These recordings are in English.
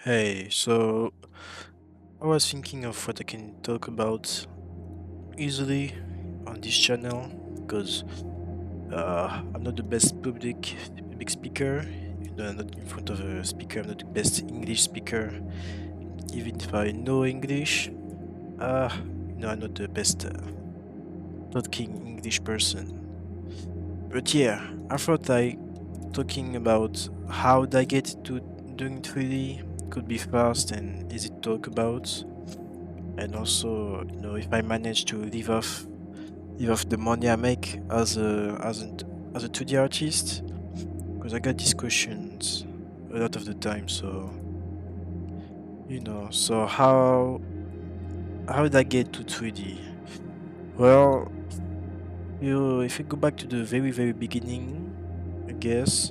Hey, so I was thinking of what I can talk about easily on this channel because I'm not the best public speaker. I'm not in front of a speaker. I'm not the best English speaker. Even if I know English, I'm not the best talking English person. But yeah, I thought like talking about how I get to doing 3D could be fast and easy to talk about. And also, if I manage to live off the money I make as a 2D artist, because I get these questions a lot of the time. So so how did I get to 3D? Well, if you go back to the very beginning, I guess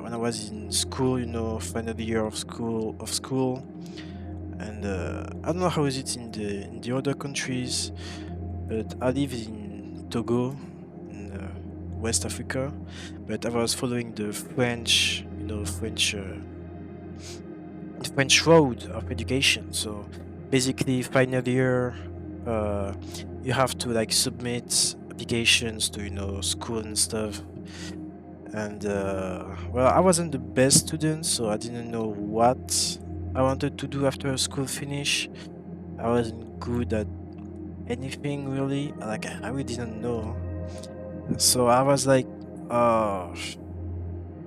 when I was in school, final year of school, and I don't know how is it in the other countries. But I live in Togo, in West Africa. But I was following the French road of education. So basically, final year, uh, you have to like submit applications to school and stuff. And well, I wasn't the best student, so I didn't know what I wanted to do after school finish. I wasn't good at anything really. Like I really didn't know. So I was like, oh,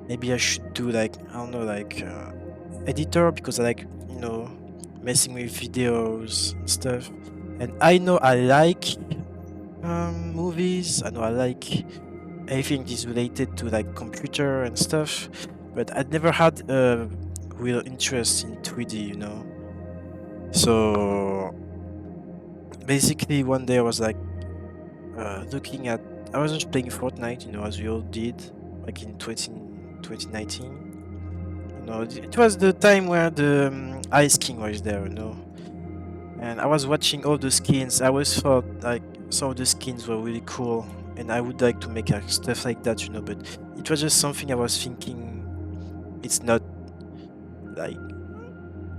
maybe I should do like I don't know, like editor because I like messing with videos and stuff. And I know I like movies. I know I like anything that is related to like computer and stuff. But I never had a real interest in 3D. So basically one day I was like looking at I was just playing Fortnite, as we all did, like in 2019. It was the time where the Ice King was there. And I was watching all the skins. I always thought like some of the skins were really cool, and I would like to make stuff like that. But it was just something I was thinking. It's not like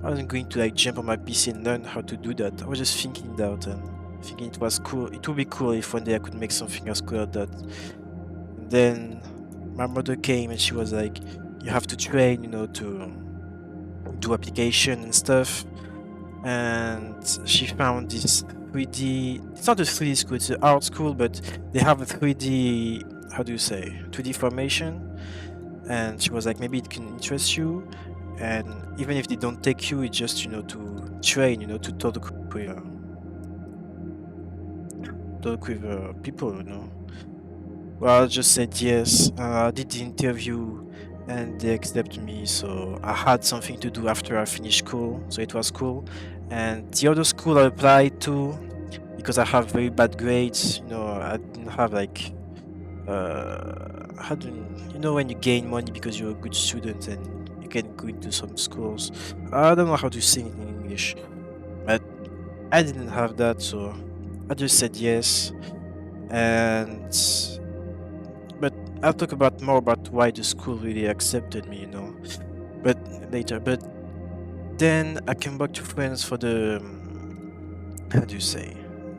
I wasn't going to like jump on my PC and learn how to do that. I was just thinking that and thinking it was cool. It would be cool if one day I could make something as cool as that. And then my mother came and she was like, "You have to train, to do application and stuff." And she found this 3D. It's not a 3D school; it's an art school, but they have a 3D. How do you say 3D formation? And she was like, maybe it can interest you. And even if they don't take you, it's just to train, to talk with people. Well, I just said yes. I did the interview and they accepted me. So I had something to do after I finished school. So it was cool. And the other school I applied to, because I have very bad grades, I didn't have like, how do when you gain money because you're a good student and you can go into some schools. I don't know how to say it in English, but I didn't have that. So I just said yes. And but I'll talk about more about why the school really accepted me. But later. But then I came back to France for the how do you say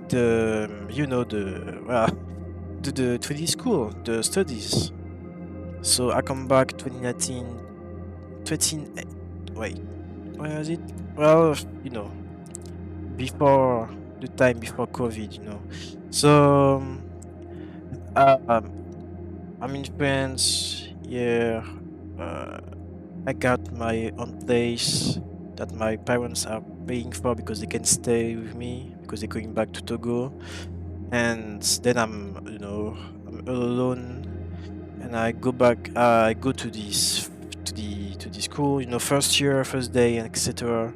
the the the 3D school, the studies. So I come back 2019, 20, wait, where was it? Well, before the time before COVID. So uh, um, I'm in France. Yeah, uh, I got my own place that my parents are paying for because they can stay with me because they're going back to Togo. And then I'm all alone, and I go back. I go to this to the school. First year, first day, and etc.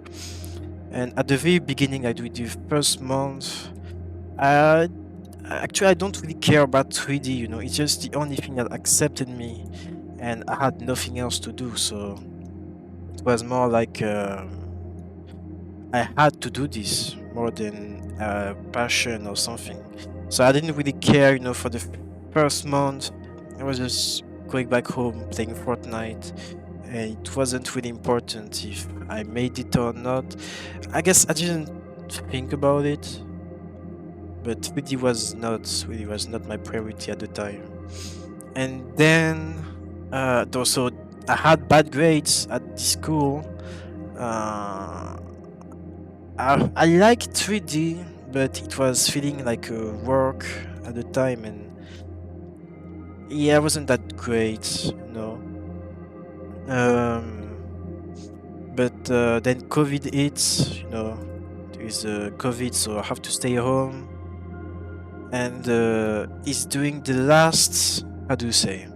And at the very beginning, I do the first month. I Actually, I don't really care about 3D. It's just the only thing that accepted me, and I had nothing else to do. So it was more like I had to do this more than passion or something. So I didn't really care. For the first month, I was just going back home playing Fortnite and it wasn't really important if I made it or not. I guess I didn't think about it, but 3D was not my priority at the time. And then, also I had bad grades at the school. Uh, I liked 3D, but it was feeling like a work at the time, and yeah, it wasn't that great, you know. Um, but then COVID hits, you know, there is COVID, so I have to stay home, and it's doing the last, how do you say,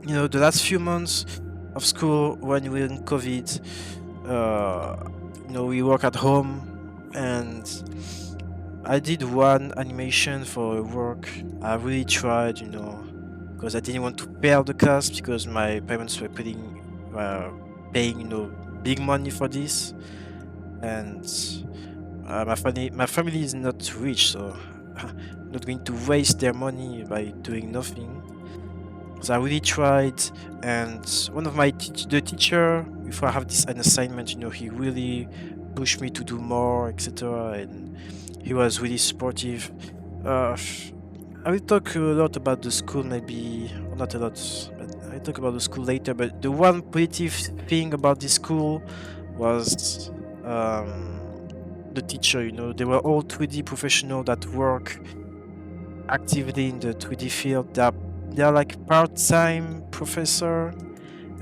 you know, the last few months of school when we're in COVID. You know, we work at home, and I did one animation for work. I really tried, you know, because I didn't want to fail the class because my parents were paying, you know, big money for this, and my family is not rich, so I'm not going to waste their money by doing nothing. So I really tried, and one of the teacher, before I have this an assignment, you know, he really pushed me to do more, etc. And he was really supportive. Uh, I will talk a lot about the school, maybe or not a lot, but I'll talk about the school later. But the one positive thing about this school was the teacher. You know, they were all 3D professional that work actively in the 3D field. They're like part-time professor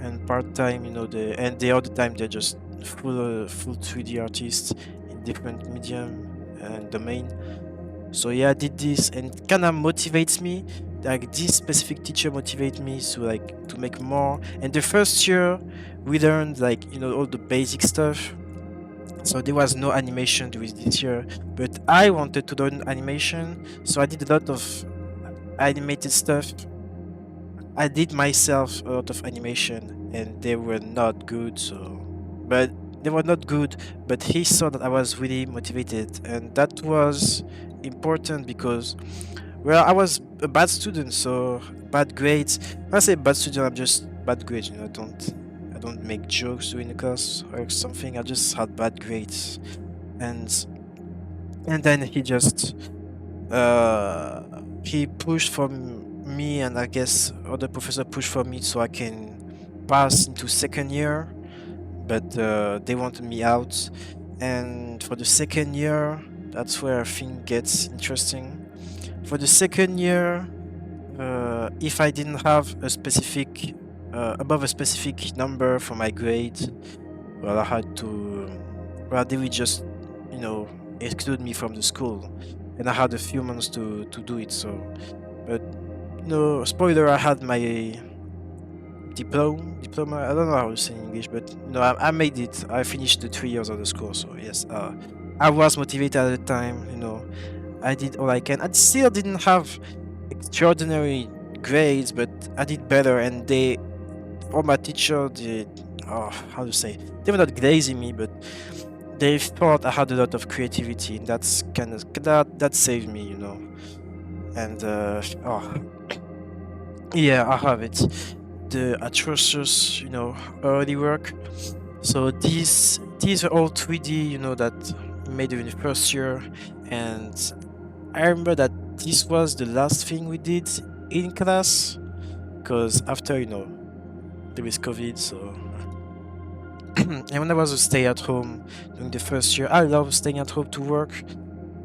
and part-time, you know, and the other time they're just full 3D artists in different medium and domain. So yeah, I did this, and it kind of motivates me. Like this specific teacher motivates me to make more. And the first year, we learned like, you know, all the basic stuff. So there was no animation with this year, but I wanted to learn animation, so I did a lot of animated stuff. I did myself a lot of animation, and they were not good. But they were not good. But he saw that I was really motivated, and that was important because, well, I was a bad student, so bad grades. When I say bad student, I'm just bad grades. You know, I don't make jokes during the class or something. I just had bad grades, and and then uh he pushed for me, and I guess other professor pushed for me so I can pass into second year, but they wanted me out. And for the second year, that's where I think gets interesting. For the second year, if I didn't have a specific above a specific number for my grade, well, I had to, well, they would just, you know, exclude me from the school, and I had a few months to do it. So, but no spoiler, I had my diploma. I don't know how to say in English, but you know, I made it. I finished the 3 years of the school. So yes, I was motivated at the time. You know, I did all I can. I still didn't have extraordinary grades, but I did better, and all my teacher did. Oh, how to say? They were not glazing me, but they thought I had a lot of creativity, and that's kind of that saved me, you know. And oh, yeah, I have it. The atrocious, you know, early work. So these are all 3D, you know, that made it in the first year, and I remember that this was the last thing we did in class, because after, you know, there is COVID, so. And when I was a stay at home during the first year, I love staying at home to work.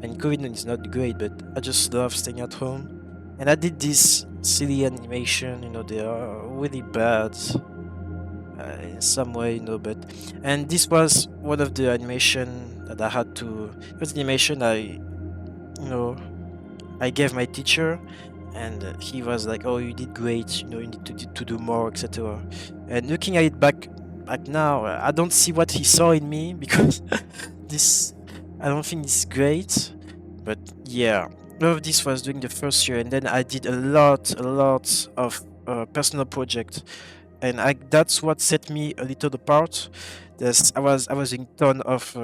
And COVID is not great, but I just love staying at home. And I did this silly animation, you know, they are really bad in some way, you know, and this was one of the animation that I had to. It was animation you know, I gave my teacher, and he was like, "Oh, you did great. You know, you need to do more, etc." And looking at it back now, I don't see what he saw in me because this, I don't think it's great. But yeah, all of this was during the first year, and then I did a lot of personal project, and that's what set me a little apart. I was in ton of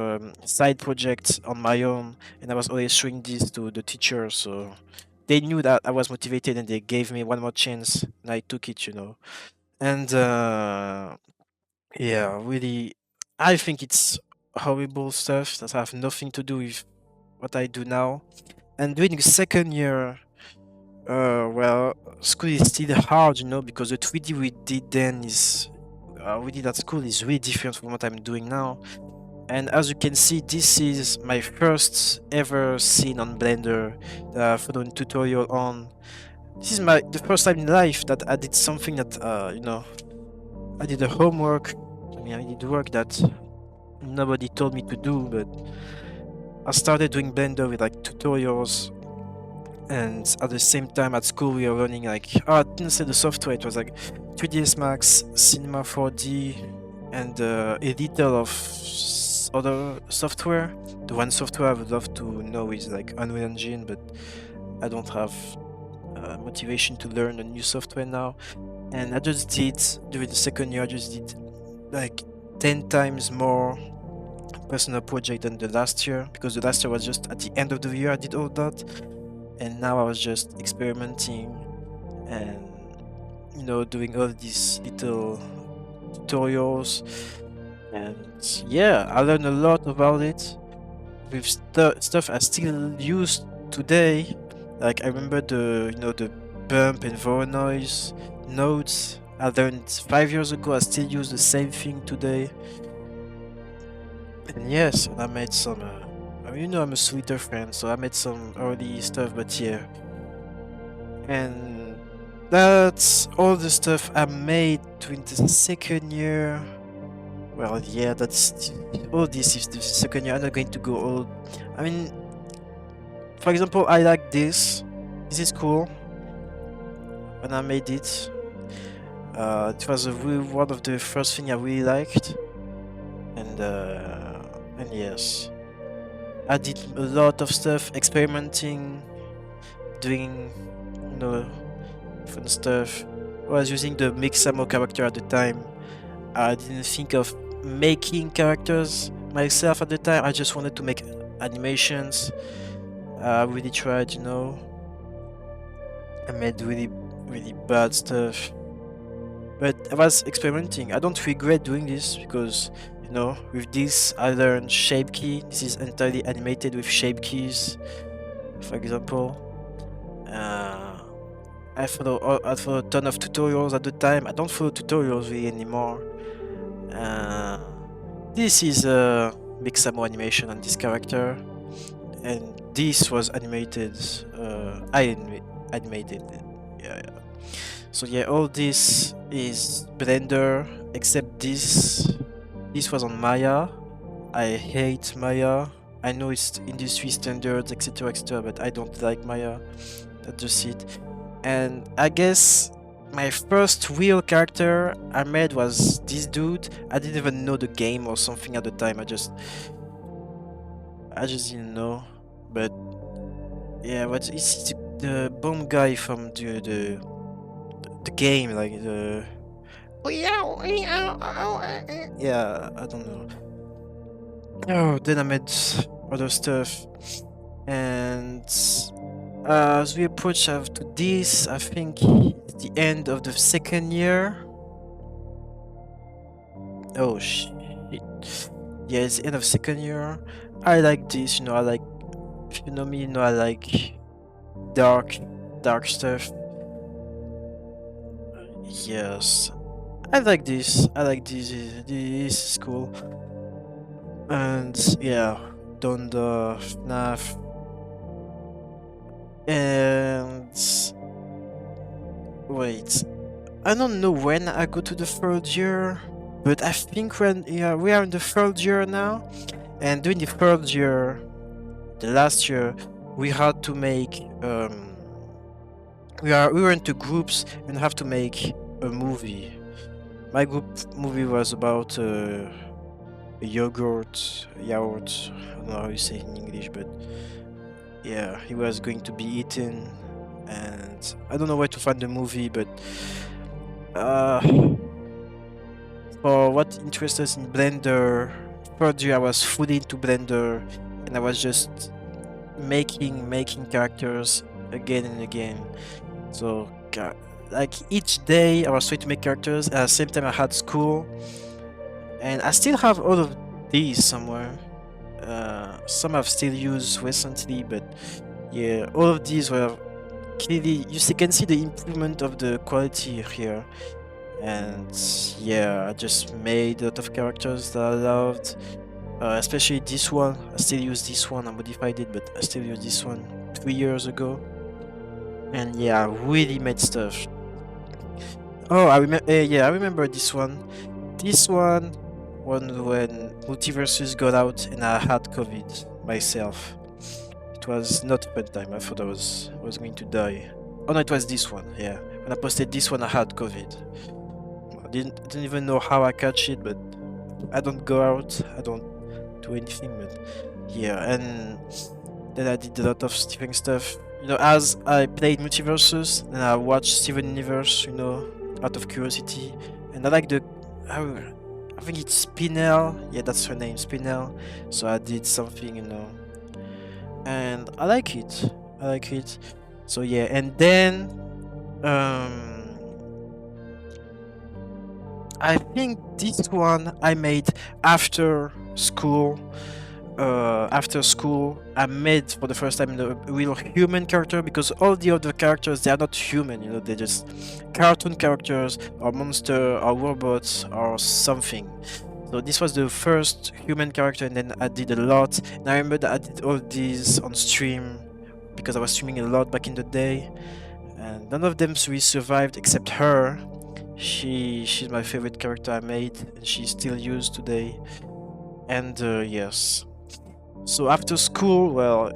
side projects on my own, and I was always showing this to the teacher, so they knew that I was motivated, and they gave me one more chance, and I took it, you know. And yeah, really, I think it's horrible stuff that have nothing to do with what I do now. And doing the second year, well, school is still hard, because the 3D we did then is we did at school is really different from what I'm doing now. And as you can see, this is my first ever scene on Blender that I followed a tutorial on. This is the first time in life that I did something that I did the homework. I mean, I did work that nobody told me to do, but I started doing Blender with like tutorials. And at the same time at school we were running like, I didn't say the software, it was like 3ds Max, Cinema 4D, and a little of other software. The one software I would love to know is like Unreal Engine, but I don't have motivation to learn a new software now. And I just did, during the second year, I just did like 10 times more personal project than the last year, because the last year was just at the end of the year I did all that. And now I was just experimenting and doing all these little tutorials. And yeah, I learned a lot about it with stuff I still use today. Like I remember the bump and Voronoi nodes I learned 5 years ago. I still use the same thing today. And yes, I made some I'm a sweeter friend, so I made some early stuff, but yeah. And that's all the stuff I made during the second year. Well, yeah, that's all this is the second year. I'm not going to go all. I mean, for example, I like this. This is cool. When I made it, it was one of the first thing I really liked. And yes, I did a lot of stuff, experimenting, doing, fun stuff. I was using the Mixamo character at the time. I didn't think of making characters myself at the time. I just wanted to make animations. I really tried, I made really, really bad stuff. But I was experimenting. I don't regret doing this because, with this I learned shape key. This is entirely animated with shape keys, for example. I follow a ton of tutorials at the time. I don't follow tutorials really anymore. This is a Mixamo animation on this character, and this was animated. I animated it. Yeah. So yeah, all this is Blender except this. This was on Maya. I hate Maya. I know it's industry standards, etc., etc., but I don't like Maya. That's just it. And I guess my first real character I made was this dude. I didn't even know the game or something at the time. I just didn't know. But yeah, but it's the bomb guy from the game, like the yeah, I don't know. Oh, then I made other stuff, and as we approach after this, I think it's the end of the second year. Oh shit. Yeah, it's the end of second year. I like this, I like, if you know me, I like dark stuff. Yes. I like this. I like this. This is cool. And yeah, done the FNAF. And wait, I don't know when I go to the third year, but I think we are in the third year now. And during the third year, the last year, we had to make we were into groups and have to make a movie. My group movie was about a yogurt. I don't know how you say it in English, but yeah, he was going to be eaten, and I don't know where to find the movie, but for what interests us in Blender, third year I was fully into Blender, and I was just making characters again and again. So like each day I was trying to make characters. At the same time, I had school, and I still have all of these somewhere. Some I've still used recently, but yeah, all of these were clearly can see the improvement of the quality here. And yeah, I just made a lot of characters that I loved. Especially this one. I still use this one. I modified it, but I still use this one 3 years ago. And yeah, I really made stuff. Oh, I remember. Yeah, I remember this one. This one when Multiverses got out and I had COVID myself. It was not a fun time. I thought I was going to die. Oh no, it was this one. Yeah, when I posted this one, I had COVID. I didn't even know how I catch it, but I don't go out. I don't do anything. But yeah, and then I did a lot of Steven stuff. As I played Multiverses, and I watched Steven Universe. Out of curiosity, and I like I think it's Spinel. Yeah, that's her name, Spinel. So I did something, and I like it. I like it. So yeah, and then um I think this one I made after school. After school, I made for the first time the real human character, because all the other characters, they are not human. They're just cartoon characters or monster or robots or something. So this was the first human character, and then I did a lot. And I remember that I did all these on stream because I was streaming a lot back in the day, and none of them really survived except her. She's my favorite character I made, and she's still used today. And yes. So after school, well,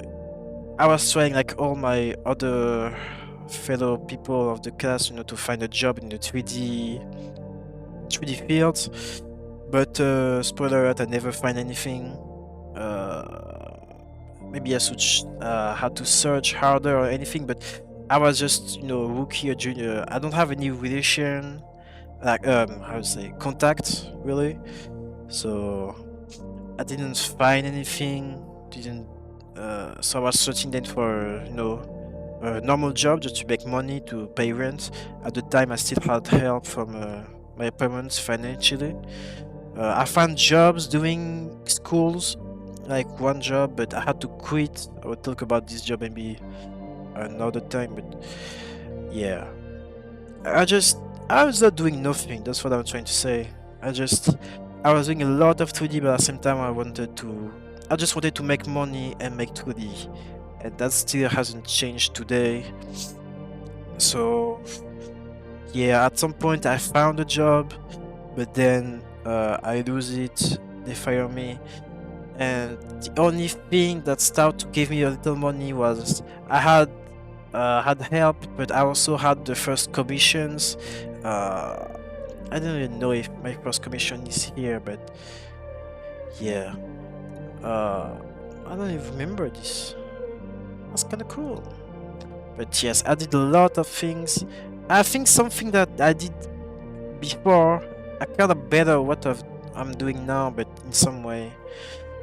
I was trying like all my other fellow people of the class, to find a job in the 3D field. But spoiler alert, I never find anything. Uh, Maybe I should had to search harder or anything, but I was just rookie or junior. I don't have any relation, like how to say, contact really. So I didn't find anything. Didn't. So I was searching then for a normal job just to make money to pay rent. At the time, I still had help from my parents financially. I found jobs doing schools, like one job, but I had to quit. I will talk about this job maybe another time, but yeah. I just I was not doing nothing. That's what I'm trying to say. I was doing a lot of 2D, but at the same time I just wanted to make money and make 2D, and that still hasn't changed today. So yeah, at some point I found a job, but then I lose it. They fire me, and the only thing that started to give me a little money was I had help, but I also had the first commissions. Uh, I don't even know if my first commission is here, but yeah. Uh, I don't even remember this. That's kind of cool. But yes, I did a lot of things. I think something that I did before, I kind of better I'm doing now, but in some way.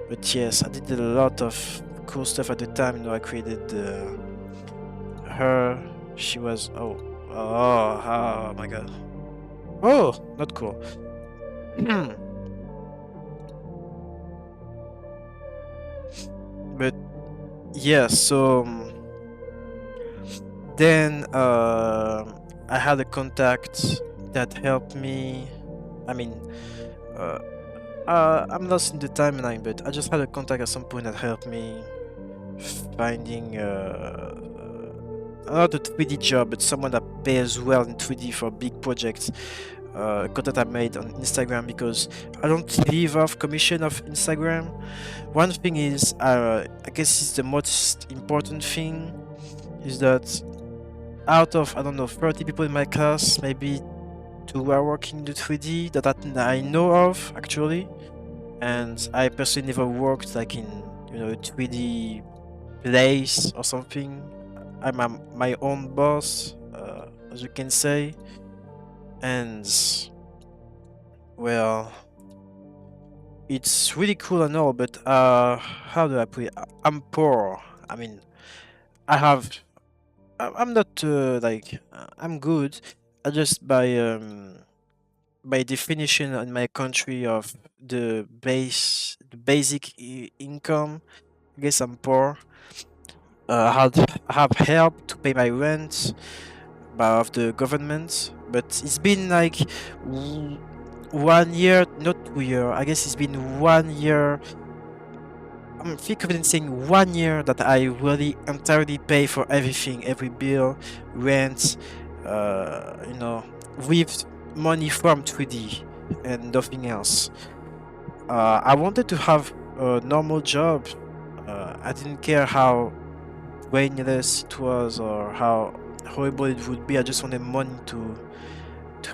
But yes, I did a lot of cool stuff at the time. I created her. She was oh my god. Oh, not cool. But yeah, so then I had a contact that helped me. I mean, uh, I'm lost in the timeline, but I just had a contact at some point that helped me finding not a 3D job, but someone that pays well in 3D for big projects. Content I made on Instagram, because I don't live off commission of Instagram. One thing is, I guess it's the most important thing, is that out of, I don't know, 30 people in my class, maybe two are working in the 3D that I know of actually, and I personally never worked like in a 3D place or something. I'm my own boss, as you can say, and well, it's really cool and all, but how do I put it? I'm poor. I mean, I have. I'm not like I'm good, I just by definition in my country of the basic income, I guess I'm poor. I have help to pay my rent of the government, but it's been like 1 year, not 2 year. I guess it's been 1 year. I'm feel confident saying 1 year that I really entirely pay for everything, every bill, rent, with money from 3D and nothing else. I wanted to have a normal job. I didn't care how brainless it was or how horrible it would be. I just wanted money to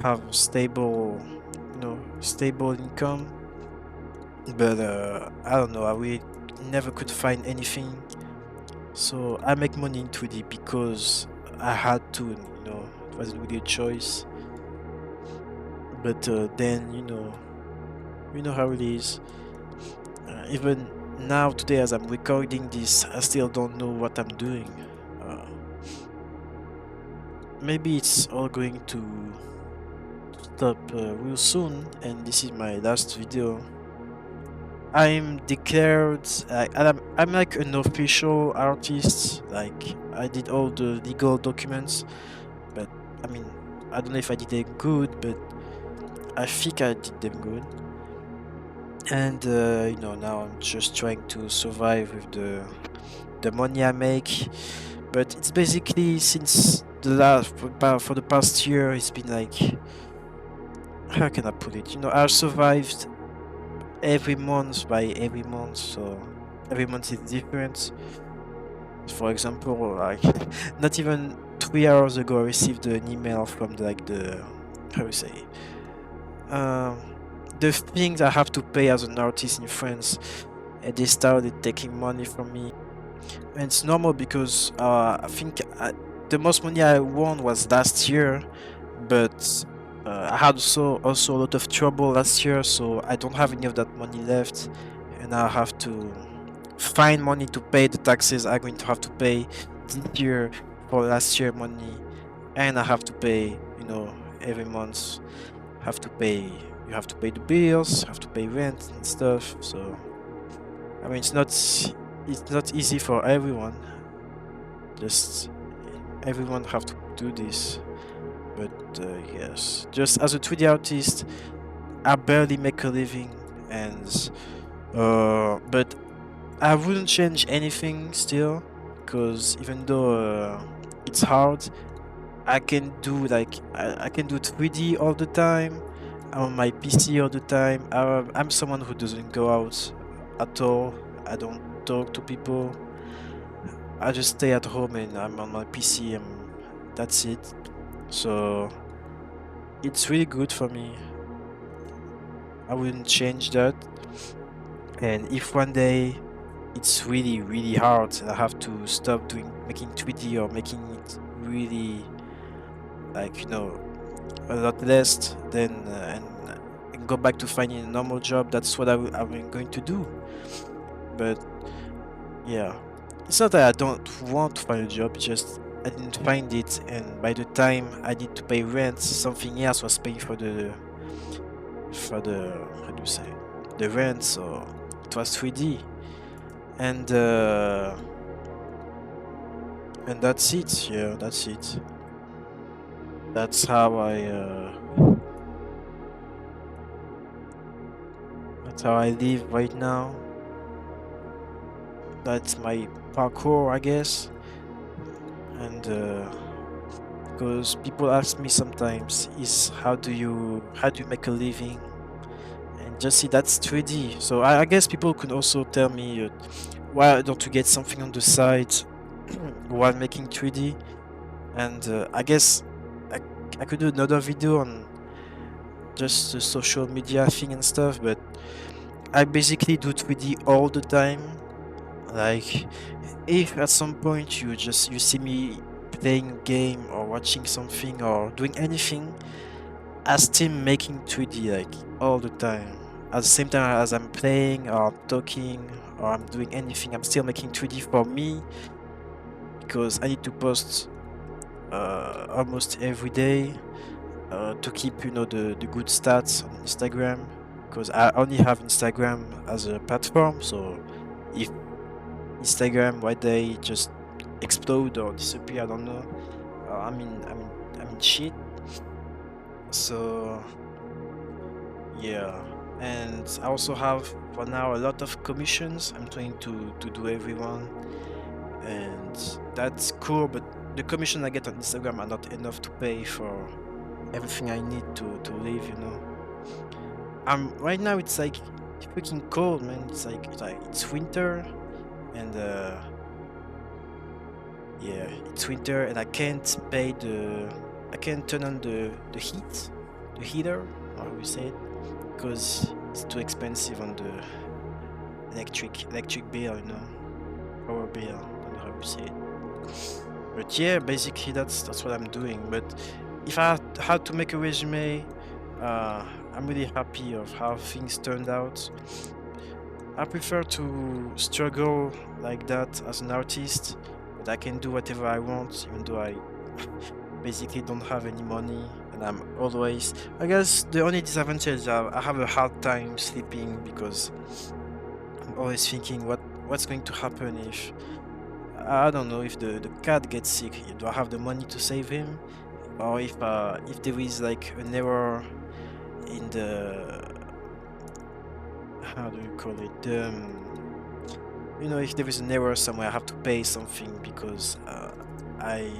have stable income. But I don't know. I really never could find anything. So I make money in 2D because I had to. It wasn't really a choice. But then you know how it is. Even now today, as I'm recording this, I still don't know what I'm doing. Uh, Maybe it's all going to stop real soon, and this is my last video. I'm declared. I'm like an official artist. Like I did all the legal documents, but I mean I don't know if I did them good, but I think I did them good. And now I'm just trying to survive with the money I make. But it's basically since for the past year, it's been like, how can I put it? I survived every month by every month, so every month is different. For example, like not even 3 hours ago, I received an email from the how you say um the things I have to pay as an artist in France, and they started taking money from me. And it's normal because I think the most money I won was last year, but I had also a lot of trouble last year, so I don't have any of that money left, and I have to find money to pay the taxes I'm going to have to pay this year for last year money, and I have to pay, every month. Have to pay. You have to pay the bills, have to pay rent and stuff. So I mean, it's not easy for everyone. Just everyone have to do this. But yes, just as a 3D artist, I barely make a living, and but I wouldn't change anything still, because even though it's hard, I can do I can do 3D all the time. I'm on my PC all the time. I'm someone who doesn't go out at all. I don't talk to people. I just stay at home and I'm on my PC and that's it. So it's really good for me. I wouldn't change that. And if one day it's really, really hard and I have to stop making 3D or making it really a lot less, then and go back to finding a normal job, that's what I'm going to do. But yeah, it's not that I don't want to find a job, it's just I didn't find it, and by the time I need to pay rent, something else was paying for the how do you say the rent, so it was 3D, and and that's it. Yeah, that's it. That's how I live right now. That's my parkour, I guess. And because people ask me sometimes, is how do you make a living? And just see, that's 3D. So I guess people could also tell me, why don't you get something on the side while making 3D? And I guess I could do another video on just the social media thing and stuff, but I basically do 3D all the time. Like, if at some point you see me playing a game or watching something or doing anything, I still making 3D like all the time. At the same time as I'm playing or I'm talking or I'm doing anything, I'm still making 3D for me because I need to post almost every day. to keep, you know, the good stats on Instagram, because I only have Instagram as a platform. So if Instagram one day just explode or disappear, I don't know. I mean shit. So yeah, and I also have for now a lot of commissions. I'm trying to do everyone, and that's cool. But the commission I get on Instagram are not enough to pay for everything I need to live. You know. Right now it's like freaking cold, man. It's like it's winter, and yeah, it's winter, and I can't turn on the heater, or how we say it, because it's too expensive on the electric bill, you know, power bill. I don't know how you say it. But yeah, basically that's what I'm doing. But if I had to make a resume, I'm really happy of how things turned out. I prefer to struggle like that as an artist, but I can do whatever I want, even though I basically don't have any money, and I'm always. I guess the only disadvantage is I have a hard time sleeping because I'm always thinking what's going to happen if I don't know if the cat gets sick. Do I have the money to save him, or if there is like an error in the how do you call it? You know, if there is an error somewhere, I have to pay something because I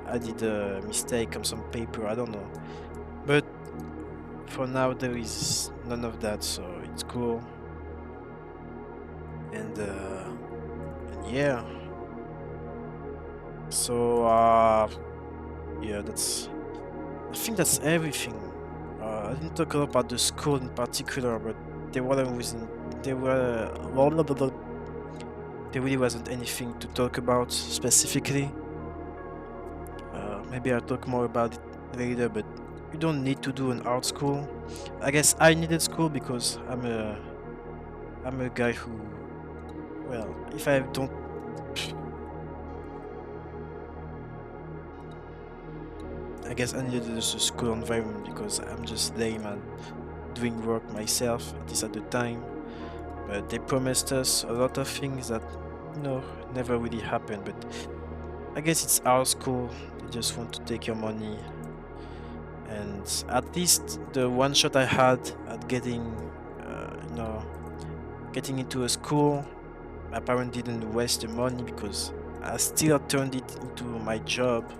I did a mistake on some paper. I don't know, but for now there is none of that, so it's cool. And yeah, so yeah, I think that's everything. I didn't talk a lot about the school in particular, but there wasn't there were there really wasn't anything to talk about specifically. Maybe I'll talk more about it later, but you don't need to do an art school. I guess I needed school because I'm a guy who, well, if I don't, I guess I needed a school environment because I'm just lame at doing work myself, at least at the time. But they promised us a lot of things that, you know, never really happened. But I guess it's our school. They just want to take your money. And at least the one shot I had at getting, you know, getting into a school, my parents didn't waste the money because I still turned it into my job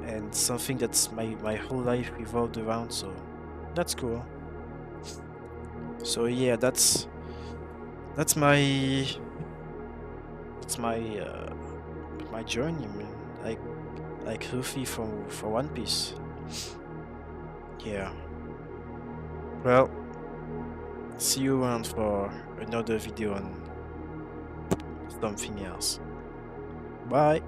and something that's my whole life revolved around. So that's cool. So yeah, that's my that's my journey, man. Like Luffy for One Piece. Yeah. Well, see you around for another video on something else. Bye.